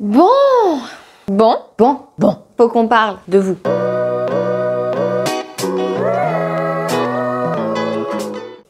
Bon, faut qu'on parle de vous.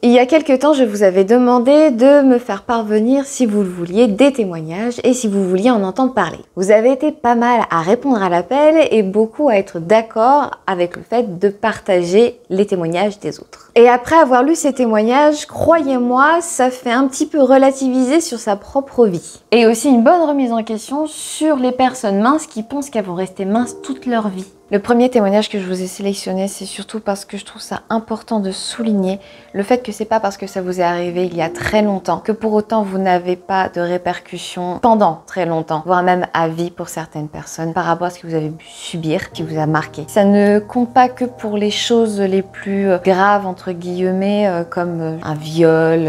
Il y a quelques temps, je vous avais demandé de me faire parvenir, si vous le vouliez, des témoignages et si vous vouliez en entendre parler. Vous avez été pas mal à répondre à l'appel et beaucoup à être d'accord avec le fait de partager les témoignages des autres. Et après avoir lu ces témoignages, croyez-moi, ça fait un petit peu relativiser sur sa propre vie. Et aussi une bonne remise en question sur les personnes minces qui pensent qu'elles vont rester minces toute leur vie. Le premier témoignage que je vous ai sélectionné, c'est surtout parce que je trouve ça important de souligner le fait que c'est pas parce que ça vous est arrivé il y a très longtemps que pour autant vous n'avez pas de répercussions pendant très longtemps, voire même à vie pour certaines personnes par rapport à ce que vous avez pu subir, qui vous a marqué. Ça ne compte pas que pour les choses les plus graves entre guillemets, comme un viol,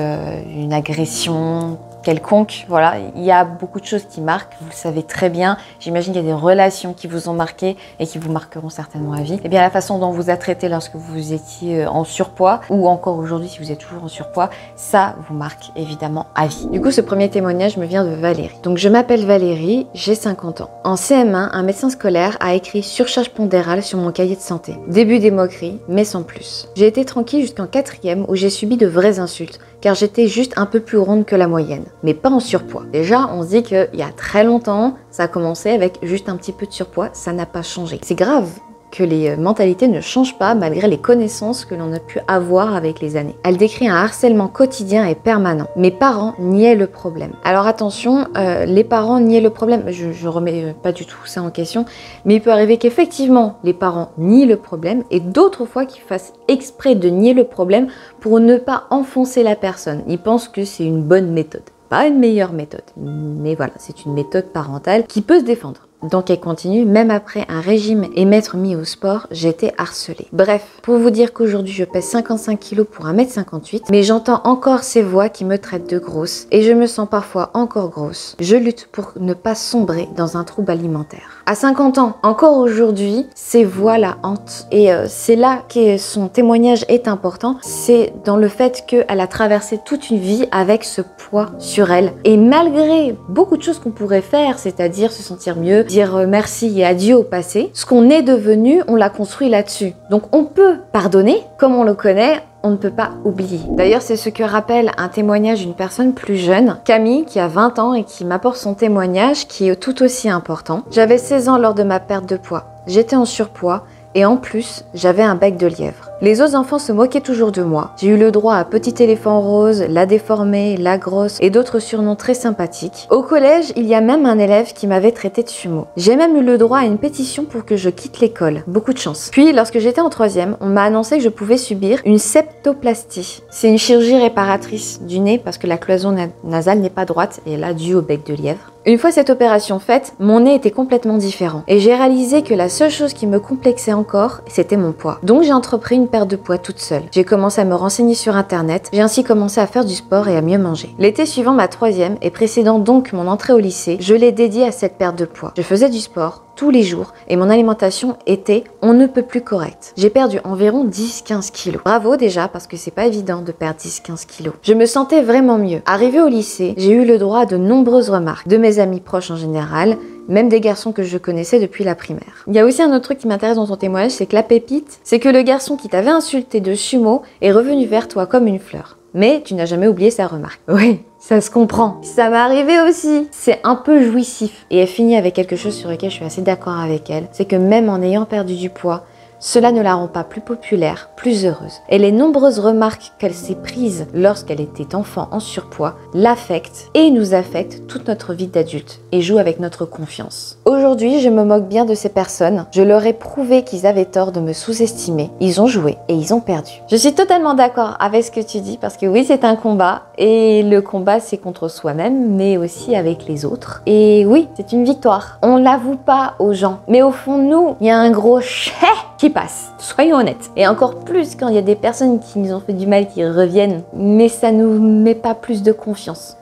une agression quelconque, voilà, il y a beaucoup de choses qui marquent, vous le savez très bien. J'imagine qu'il y a des relations qui vous ont marqué et qui vous marqueront certainement à vie. Et bien la façon dont on vous a traité lorsque vous étiez en surpoids, ou encore aujourd'hui si vous êtes toujours en surpoids, ça vous marque évidemment à vie. Du coup, ce premier témoignage me vient de Valérie. Donc je m'appelle Valérie, j'ai 50 ans. En CM1, un médecin scolaire a écrit surcharge pondérale sur mon cahier de santé. Début des moqueries, mais sans plus. J'ai été tranquille jusqu'en 4e où j'ai subi de vraies insultes, car j'étais juste un peu plus ronde que la moyenne, mais pas en surpoids. Déjà, on se dit qu'il y a très longtemps, ça a commencé avec juste un petit peu de surpoids, ça n'a pas changé. C'est grave que les mentalités ne changent pas malgré les connaissances que l'on a pu avoir avec les années. Elle décrit un harcèlement quotidien et permanent. Mes parents niaient le problème. Alors attention, les parents niaient le problème, je remets pas du tout ça en question, mais il peut arriver qu'effectivement les parents nient le problème et d'autres fois qu'ils fassent exprès de nier le problème pour ne pas enfoncer la personne. Ils pensent que c'est une bonne méthode. Pas une meilleure méthode, mais voilà, c'est une méthode parentale qui peut se défendre. Donc elle continue, même après un régime et m'être mis au sport, j'étais harcelée. Bref, pour vous dire qu'aujourd'hui je pèse 55 kg pour 1m58, mais j'entends encore ces voix qui me traitent de grosse et je me sens parfois encore grosse. Je lutte pour ne pas sombrer dans un trouble alimentaire. À 50 ans, encore aujourd'hui, ces voix la hantent et c'est là que son témoignage est important, c'est dans le fait qu'elle a traversé toute une vie avec ce poids sur elle et malgré beaucoup de choses qu'on pourrait faire, c'est-à-dire se sentir mieux, dire merci et adieu au passé, ce qu'on est devenu, on l'a construit là-dessus. Donc on peut pardonner, comme on le connaît, on ne peut pas oublier. D'ailleurs, c'est ce que rappelle un témoignage d'une personne plus jeune, Camille, qui a 20 ans et qui m'apporte son témoignage qui est tout aussi important. J'avais 16 ans lors de ma perte de poids. J'étais en surpoids et en plus, j'avais un bec de lièvre. Les autres enfants se moquaient toujours de moi. J'ai eu le droit à Petit éléphant rose, la déformée, la grosse et d'autres surnoms très sympathiques. Au collège, il y a même un élève qui m'avait traité de sumo. J'ai même eu le droit à une pétition pour que je quitte l'école. Beaucoup de chance. Puis, lorsque j'étais en 3e, on m'a annoncé que je pouvais subir une septoplastie. C'est une chirurgie réparatrice du nez parce que la cloison nasale n'est pas droite et là due au bec de lièvre. Une fois cette opération faite, mon nez était complètement différent et j'ai réalisé que la seule chose qui me complexait encore, c'était mon poids. Donc j'ai entrepris une perte de poids toute seule. J'ai commencé à me renseigner sur internet, j'ai ainsi commencé à faire du sport et à mieux manger. L'été suivant ma 3e et précédant donc mon entrée au lycée, je l'ai dédié à cette perte de poids. Je faisais du sport tous les jours et mon alimentation était on ne peut plus correcte. J'ai perdu environ 10-15 kilos. Bravo déjà parce que c'est pas évident de perdre 10-15 kilos. Je me sentais vraiment mieux. Arrivée au lycée, j'ai eu le droit à de nombreuses remarques de mes amis proches en général, même des garçons que je connaissais depuis la primaire. Il y a aussi un autre truc qui m'intéresse dans ton témoignage, c'est que la pépite, c'est que le garçon qui t'avait insulté de sumo est revenu vers toi comme une fleur. Mais tu n'as jamais oublié sa remarque. Oui, ça se comprend. Ça m'est arrivé aussi. C'est un peu jouissif. Et elle finit avec quelque chose sur lequel je suis assez d'accord avec elle. C'est que même en ayant perdu du poids, cela ne la rend pas plus populaire, plus heureuse. Et les nombreuses remarques qu'elle s'est prises lorsqu'elle était enfant en surpoids l'affectent et nous affectent toute notre vie d'adulte et jouent avec notre confiance. Aujourd'hui, je me moque bien de ces personnes. Je leur ai prouvé qu'ils avaient tort de me sous-estimer. Ils ont joué et ils ont perdu. Je suis totalement d'accord avec ce que tu dis parce que oui, c'est un combat et le combat, c'est contre soi-même mais aussi avec les autres. Et oui, c'est une victoire. On l'avoue pas aux gens. Mais au fond de nous, il y a un gros chais qui passe, soyons honnêtes. Et encore plus quand il y a des personnes qui nous ont fait du mal, qui reviennent. Mais ça nous met pas plus de confiance.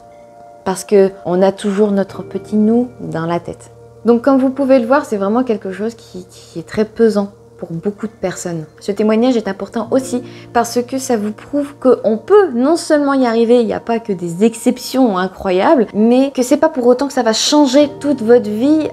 Parce que on a toujours notre petit nous dans la tête. Donc comme vous pouvez le voir, c'est vraiment quelque chose qui est très pesant pour beaucoup de personnes. Ce témoignage est important aussi parce que ça vous prouve qu'on peut non seulement y arriver, il n'y a pas que des exceptions incroyables, mais que c'est pas pour autant que ça va changer toute votre vie,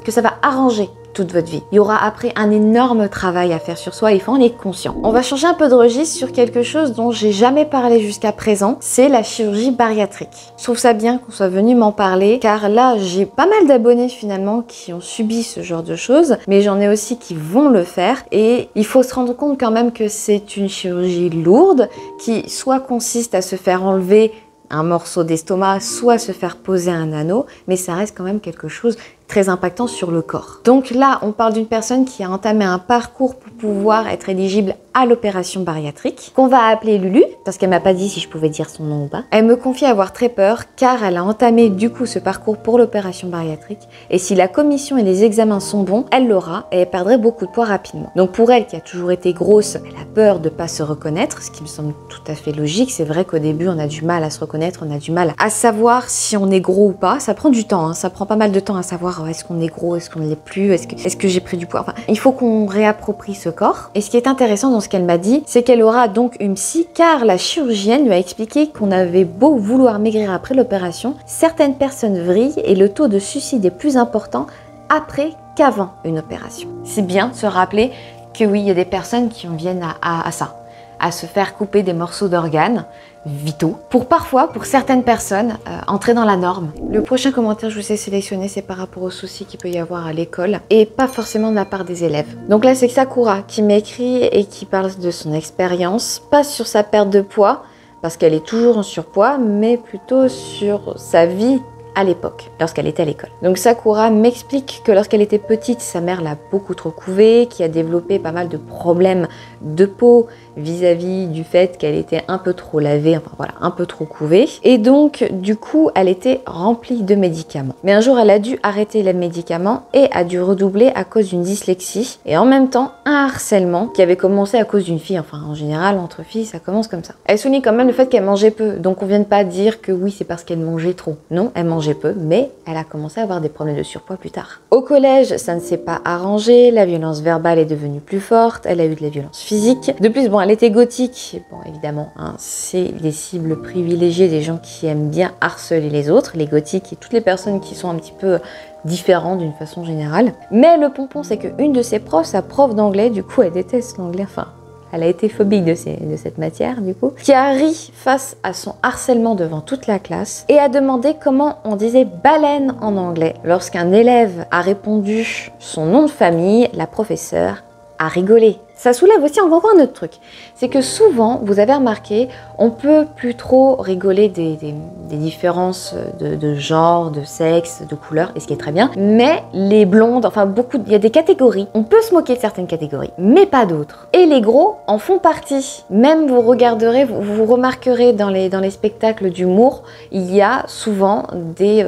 que ça va arranger toute votre vie. Il y aura après un énorme travail à faire sur soi, il faut en être conscient. On va changer un peu de registre sur quelque chose dont j'ai jamais parlé jusqu'à présent, c'est la chirurgie bariatrique. Je trouve ça bien qu'on soit venu m'en parler, car là j'ai pas mal d'abonnés finalement qui ont subi ce genre de choses, mais j'en ai aussi qui vont le faire, et il faut se rendre compte quand même que c'est une chirurgie lourde, qui soit consiste à se faire enlever un morceau d'estomac, soit se faire poser un anneau, mais ça reste quand même quelque chose très impactant sur le corps. Donc là, on parle d'une personne qui a entamé un parcours pour pouvoir être éligible à l'opération bariatrique, qu'on va appeler Lulu, parce qu'elle m'a pas dit si je pouvais dire son nom ou pas. Elle me confie avoir très peur, car elle a entamé du coup ce parcours pour l'opération bariatrique, et si la commission et les examens sont bons, elle l'aura, et elle perdrait beaucoup de poids rapidement. Donc pour elle, qui a toujours été grosse, elle a peur de pas se reconnaître, ce qui me semble tout à fait logique. C'est vrai qu'au début, on a du mal à se reconnaître, on a du mal à savoir si on est gros ou pas. Ça prend du temps, hein. Ça prend pas mal de temps à savoir est-ce qu'on est gros, est-ce qu'on ne l'est plus, est-ce que j'ai pris du poids. Enfin, il faut qu'on réapproprie ce corps. Et ce qui est intéressant dans ce qu'elle m'a dit, c'est qu'elle aura donc une psy, car la chirurgienne lui a expliqué qu'on avait beau vouloir maigrir après l'opération, certaines personnes vrillent et le taux de suicide est plus important après qu'avant une opération. C'est bien de se rappeler que oui, il y a des personnes qui en viennent à ça, à se faire couper des morceaux d'organes vitaux, pour parfois, pour certaines personnes, entrer dans la norme. Le prochain commentaire que je vous ai sélectionné, c'est par rapport aux soucis qu'il peut y avoir à l'école, et pas forcément de la part des élèves. Donc là, c'est Sakura qui m'écrit et qui parle de son expérience, pas sur sa perte de poids, parce qu'elle est toujours en surpoids, mais plutôt sur sa vie à l'époque, lorsqu'elle était à l'école. Donc Sakura m'explique que lorsqu'elle était petite, sa mère l'a beaucoup trop couvée, qui a développé pas mal de problèmes de peau vis-à-vis du fait qu'elle était un peu trop lavée, enfin voilà, un peu trop couvée. Et donc, du coup, elle était remplie de médicaments. Mais un jour, elle a dû arrêter les médicaments et a dû redoubler à cause d'une dyslexie et en même temps, un harcèlement qui avait commencé à cause d'une fille. Enfin, en général, entre filles, ça commence comme ça. Elle souligne quand même le fait qu'elle mangeait peu. Donc, on vient pas dire que oui, c'est parce qu'elle mangeait trop. Non, elle mangeait peu, mais elle a commencé à avoir des problèmes de surpoids plus tard. Au collège, ça ne s'est pas arrangé. La violence verbale est devenue plus forte. Elle a eu de la violence physique. De plus, bon, elle était gothique. Bon, évidemment, hein, c'est des cibles privilégiées des gens qui aiment bien harceler les autres, les gothiques et toutes les personnes qui sont un petit peu différentes d'une façon générale. Mais le pompon, c'est qu'une de ses profs, sa prof d'anglais, du coup, elle déteste l'anglais, enfin, elle a été phobique de cette matière, du coup, qui a ri face à son harcèlement devant toute la classe et a demandé comment on disait baleine en anglais. Lorsqu'un élève a répondu son nom de famille, la professeure a rigolé. Ça soulève aussi encore un autre truc, c'est que souvent, vous avez remarqué, on peut plus trop rigoler des différences de genre, de sexe, de couleur, et ce qui est très bien, mais les blondes, enfin beaucoup, il y a des catégories, on peut se moquer de certaines catégories, mais pas d'autres. Et les gros en font partie. Même vous regarderez, vous remarquerez dans les spectacles d'humour, il y a souvent des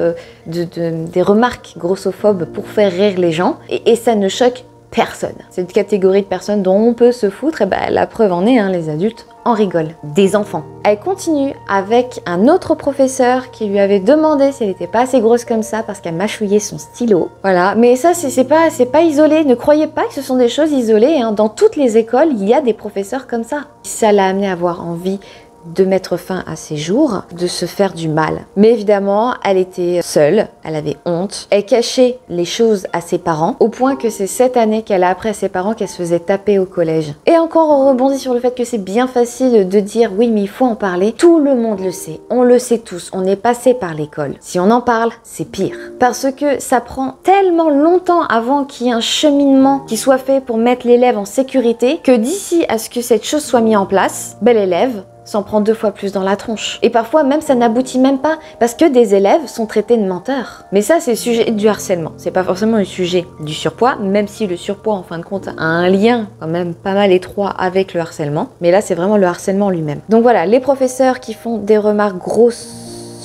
remarques grossophobes pour faire rire les gens, et ça ne choque personne. Cette catégorie de personnes dont on peut se foutre, et ben, la preuve en est, hein, les adultes en rigolent. Des enfants. Elle continue avec un autre professeur qui lui avait demandé si elle n'était pas assez grosse comme ça parce qu'elle mâchouillait son stylo. Voilà, mais ça c'est pas isolé. Ne croyez pas que ce sont des choses isolées, hein. Dans toutes les écoles, il y a des professeurs comme ça. Ça l'a amené à avoir envie de mettre fin à ses jours, de se faire du mal. Mais évidemment, elle était seule, elle avait honte, elle cachait les choses à ses parents, au point que c'est cette année qu'elle a appris à ses parents qu'elle se faisait taper au collège. Et encore, on rebondit sur le fait que c'est bien facile de dire oui, mais il faut en parler. Tout le monde le sait, on le sait tous, on est passé par l'école. Si on en parle, c'est pire. Parce que ça prend tellement longtemps avant qu'il y ait un cheminement qui soit fait pour mettre l'élève en sécurité, que d'ici à ce que cette chose soit mise en place, ben l'élève s'en prend 2 fois plus dans la tronche. Et parfois même ça n'aboutit même pas parce que des élèves sont traités de menteurs. Mais ça c'est le sujet du harcèlement. C'est pas forcément le sujet du surpoids, même si le surpoids en fin de compte a un lien quand même pas mal étroit avec le harcèlement. Mais là c'est vraiment le harcèlement lui-même. Donc voilà, les professeurs qui font des remarques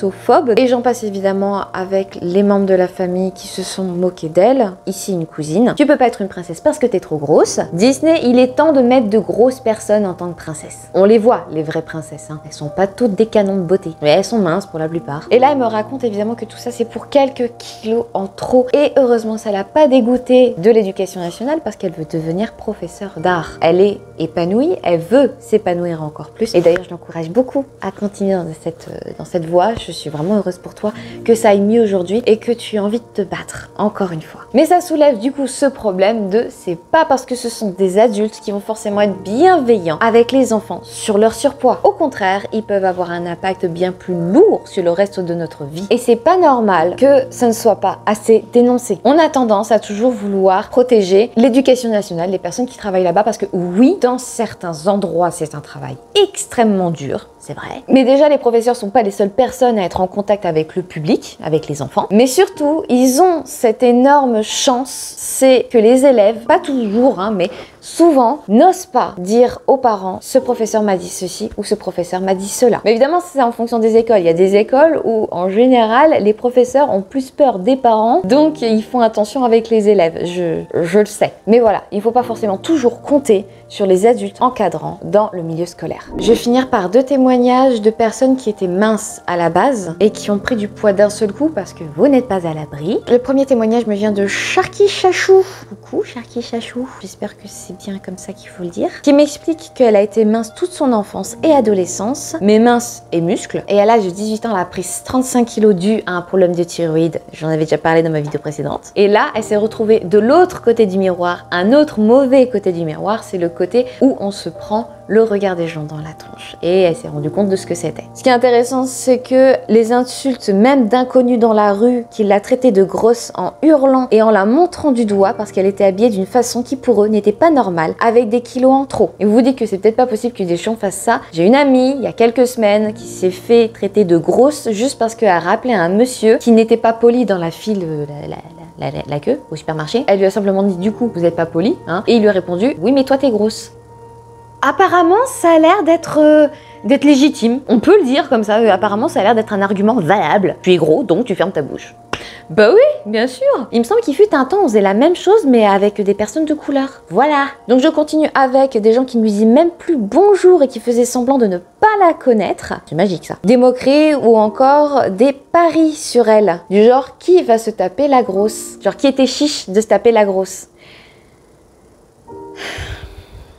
grossophobe. Et j'en passe évidemment avec les membres de la famille qui se sont moqués d'elle. Ici une cousine. Tu peux pas être une princesse parce que t'es trop grosse. Disney, il est temps de mettre de grosses personnes en tant que princesse. On les voit, les vraies princesses. Hein. Elles sont pas toutes des canons de beauté. Mais elles sont minces pour la plupart. Et là, elle me raconte évidemment que tout ça, c'est pour quelques kilos en trop. Et heureusement, ça l'a pas dégoûtée de l'éducation nationale parce qu'elle veut devenir professeure d'art. Elle est épanouie, elle veut s'épanouir encore plus. Et d'ailleurs, je l'encourage beaucoup à continuer dans cette voie. Je suis vraiment heureuse pour toi que ça aille mieux aujourd'hui et que tu aies envie de te battre, encore une fois. Mais ça soulève du coup ce problème de c'est pas parce que ce sont des adultes qui vont forcément être bienveillants avec les enfants sur leur surpoids. Au contraire, ils peuvent avoir un impact bien plus lourd sur le reste de notre vie. Et c'est pas normal que ça ne soit pas assez dénoncé. On a tendance à toujours vouloir protéger l'éducation nationale, les personnes qui travaillent là-bas, parce que oui, dans certains endroits, c'est un travail extrêmement dur, c'est vrai. Mais déjà, les professeurs sont pas les seules personnes à être en contact avec le public, avec les enfants. Mais surtout, ils ont cette énorme chance, c'est que les élèves, pas toujours, hein, mais souvent, n'osent pas dire aux parents « ce professeur m'a dit ceci » ou « ce professeur m'a dit cela ». Mais évidemment, c'est en fonction des écoles. Il y a des écoles où, en général, les professeurs ont plus peur des parents, donc ils font attention avec les élèves. Je le sais. Mais voilà, il ne faut pas forcément toujours compter sur les adultes encadrants dans le milieu scolaire. Je vais finir par 2 témoignages de personnes qui étaient minces à la base et qui ont pris du poids d'un seul coup parce que vous n'êtes pas à l'abri. Le premier témoignage me vient de Sharky Chachou. Coucou Sharky Chachou, j'espère que c'est bien comme ça qu'il faut le dire. Qui m'explique qu'elle a été mince toute son enfance et adolescence, mais mince et muscle. Et à l'âge de 18 ans, elle a pris 35 kg dû à un problème de thyroïde. J'en avais déjà parlé dans ma vidéo précédente. Et là, elle s'est retrouvée de l'autre côté du miroir. Un autre mauvais côté du miroir, c'est le côté où on se prend le regard des gens dans la tronche. Et elle s'est rendue compte de ce que c'était. Ce qui est intéressant, c'est que les insultes, même d'inconnus dans la rue, qui l'a traitée de grosse en hurlant et en la montrant du doigt parce qu'elle était habillée d'une façon qui pour eux n'était pas normale, avec des kilos en trop. Et vous vous dites que c'est peut-être pas possible que des gens fassent ça. J'ai une amie, il y a quelques semaines, qui s'est fait traiter de grosse juste parce qu'elle a rappelé à un monsieur qui n'était pas poli dans la file, la queue au supermarché. Elle lui a simplement dit du coup, vous n'êtes pas poli, hein? Et il lui a répondu, oui mais toi t'es grosse. Apparemment, ça a l'air d'être légitime. On peut le dire comme ça. Apparemment, ça a l'air d'être un argument valable. Tu es gros, donc tu fermes ta bouche. Bah oui, bien sûr. Il me semble qu'il fut un temps, on faisait la même chose, mais avec des personnes de couleur. Voilà. Donc je continue avec des gens qui ne lui disaient même plus bonjour et qui faisaient semblant de ne pas la connaître. C'est magique ça. Des moqueries ou encore des paris sur elle. Du genre, qui va se taper la grosse? Genre, qui était chiche de se taper la grosse?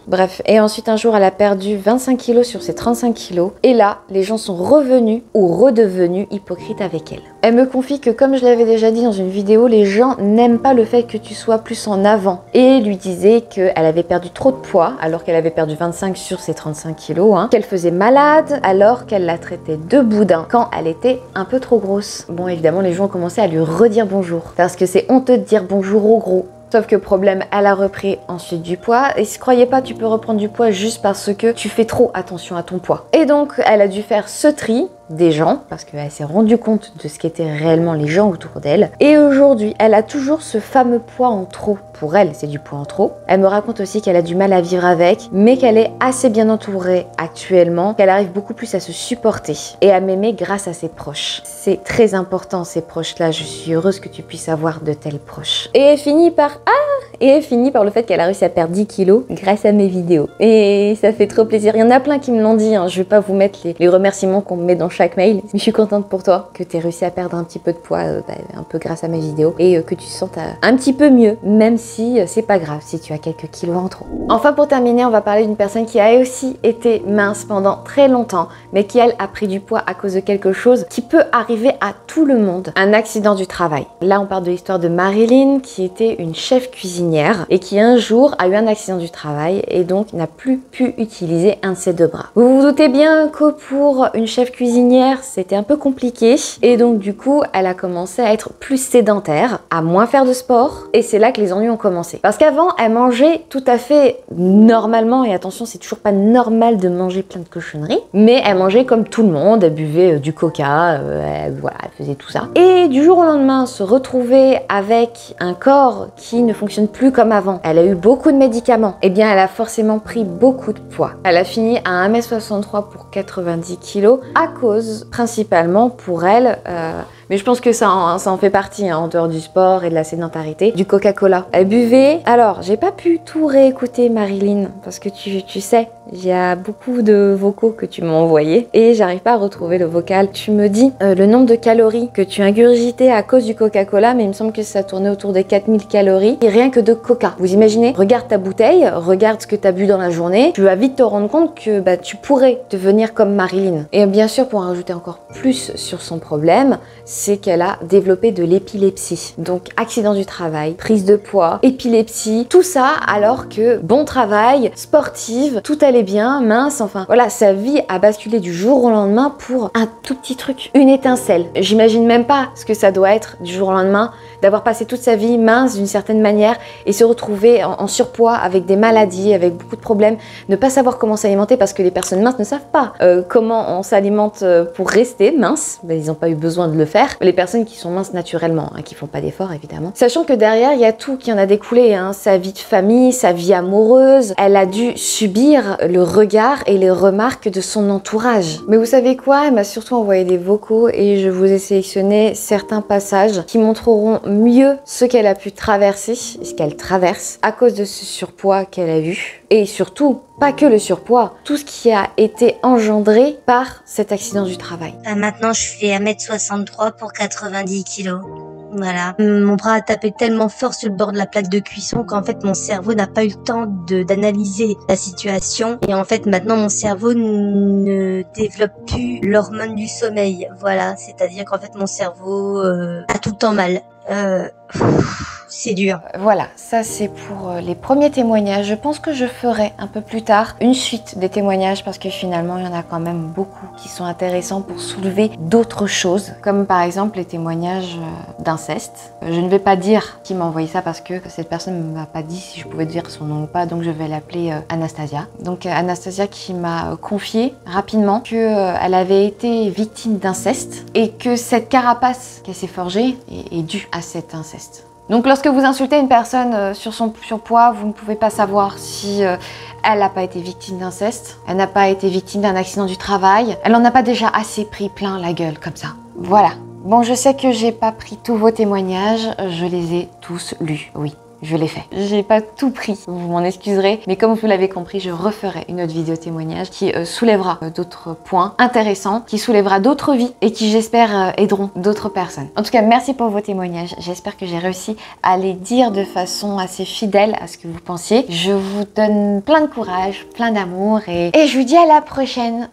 Bref, et ensuite un jour elle a perdu 25 kilos sur ses 35 kilos et là les gens sont revenus ou redevenus hypocrites avec elle. Elle me confie que comme je l'avais déjà dit dans une vidéo, les gens n'aiment pas le fait que tu sois plus en avant et lui disait qu'elle avait perdu trop de poids alors qu'elle avait perdu 25 sur ses 35 kilos, hein, qu'elle faisait malade alors qu'elle la traitait de boudin quand elle était un peu trop grosse. Bon évidemment les gens ont commencé à lui redire bonjour parce que c'est honteux de dire bonjour aux gros. Sauf que problème, elle a repris ensuite du poids et si croyez pas, tu peux reprendre du poids juste parce que tu fais trop attention à ton poids. Et donc, elle a dû faire ce tri des gens parce qu'elle s'est rendue compte de ce qu'étaient réellement les gens autour d'elle. Et aujourd'hui, elle a toujours ce fameux poids en trop. Pour elle, c'est du poids en trop. Elle me raconte aussi qu'elle a du mal à vivre avec, mais qu'elle est assez bien entourée actuellement, qu'elle arrive beaucoup plus à se supporter et à m'aimer grâce à ses proches. C'est très important ces proches-là. Je suis heureuse que tu puisses avoir de tels proches. Et elle finit par le fait qu'elle a réussi à perdre 10 kilos grâce à mes vidéos. Et ça fait trop plaisir. Il y en a plein qui me l'ont dit, hein. Je vais pas vous mettre les remerciements qu'on me met dans chaque mail. Mais je suis contente pour toi que tu aies réussi à perdre un petit peu de poids, un peu grâce à mes vidéos. Et que tu te sentes un petit peu mieux, même si c'est pas grave si tu as quelques kilos en trop. Enfin pour terminer, on va parler d'une personne qui a aussi été mince pendant très longtemps, mais qui elle a pris du poids à cause de quelque chose qui peut arriver à tout le monde. Un accident du travail. Là on parle de l'histoire de Marilyn qui était une chef cuisinière et qui un jour a eu un accident du travail et donc n'a plus pu utiliser un de ses 2 bras. Vous vous doutez bien que pour une chef cuisinière c'était un peu compliqué et donc du coup elle a commencé à être plus sédentaire, à moins faire de sport et c'est là que les ennuis ont commencé. Parce qu'avant elle mangeait tout à fait normalement et attention c'est toujours pas normal de manger plein de cochonneries mais elle mangeait comme tout le monde, elle buvait du coca, voilà, elle faisait tout ça. Et du jour au lendemain se retrouver avec un corps qui ne fonctionne plus plus comme avant. Elle a eu beaucoup de médicaments. Eh bien, elle a forcément pris beaucoup de poids. Elle a fini à 1m63 pour 90 kg à cause, principalement pour elle, mais je pense que ça en fait partie, hein, en dehors du sport et de la sédentarité, du Coca-Cola. Elle buvait. Alors, j'ai pas pu tout réécouter, Marilyn, parce que tu sais, il y a beaucoup de vocaux que tu m'as envoyés et j'arrive pas à retrouver le vocal. Tu me dis le nombre de calories que tu ingurgitais à cause du Coca-Cola, mais il me semble que ça tournait autour des 4000 calories et rien que de Coca. Vous imaginez? Regarde ta bouteille, regarde ce que tu as bu dans la journée, tu vas vite te rendre compte que tu pourrais devenir comme Marilyn. Et bien sûr, pour en rajouter encore plus sur son problème, c'est qu'elle a développé de l'épilepsie. Donc accident du travail, prise de poids, épilepsie, tout ça alors que bon travail, sportive, tout allait bien, mince, enfin voilà, sa vie a basculé du jour au lendemain pour un tout petit truc, une étincelle. J'imagine même pas ce que ça doit être du jour au lendemain, d'avoir passé toute sa vie mince d'une certaine manière et se retrouver en surpoids avec des maladies, avec beaucoup de problèmes, ne pas savoir comment s'alimenter parce que les personnes minces ne savent pas comment on s'alimente pour rester mince, ben, ils n'ont pas eu besoin de le faire. Les personnes qui sont minces naturellement, hein, qui font pas d'efforts évidemment. Sachant que derrière il y a tout qui en a découlé, hein, sa vie de famille, sa vie amoureuse, elle a dû subir le regard et les remarques de son entourage. Mais vous savez quoi, elle m'a surtout envoyé des vocaux et je vous ai sélectionné certains passages qui montreront mieux ce qu'elle a pu traverser, ce qu'elle traverse à cause de ce surpoids qu'elle a eu. Et surtout, pas que le surpoids, tout ce qui a été engendré par cet accident du travail. Maintenant, je fais 1m63 pour 90 kg. Voilà. Mon bras a tapé tellement fort sur le bord de la plaque de cuisson qu'en fait mon cerveau n'a pas eu le temps d'analyser la situation. Et en fait maintenant mon cerveau ne développe plus l'hormone du sommeil. Voilà. C'est-à-dire qu'en fait mon cerveau a tout le temps mal. C'est dur. Voilà, ça c'est pour les premiers témoignages. Je pense que je ferai un peu plus tard une suite des témoignages parce que finalement il y en a quand même beaucoup qui sont intéressants pour soulever d'autres choses, comme par exemple les témoignages d'inceste. Je ne vais pas dire qui m'a envoyé ça parce que cette personne ne m'a pas dit si je pouvais dire son nom ou pas, donc je vais l'appeler Anastasia. Donc Anastasia qui m'a confié rapidement qu'elle avait été victime d'inceste et que cette carapace qu'elle s'est forgée est due à cet inceste. Donc lorsque vous insultez une personne sur son surpoids, vous ne pouvez pas savoir si elle n'a pas été victime d'inceste, elle n'a pas été victime d'un accident du travail, elle n'en a pas déjà assez pris plein la gueule comme ça. Voilà. Bon, je sais que j'ai pas pris tous vos témoignages, je les ai tous lus, oui. Je l'ai fait. J'ai pas tout pris, vous m'en excuserez, mais comme vous l'avez compris, je referai une autre vidéo témoignage qui soulèvera d'autres points intéressants, qui soulèvera d'autres vies et qui j'espère aideront d'autres personnes. En tout cas, merci pour vos témoignages. J'espère que j'ai réussi à les dire de façon assez fidèle à ce que vous pensiez. Je vous donne plein de courage, plein d'amour et je vous dis à la prochaine.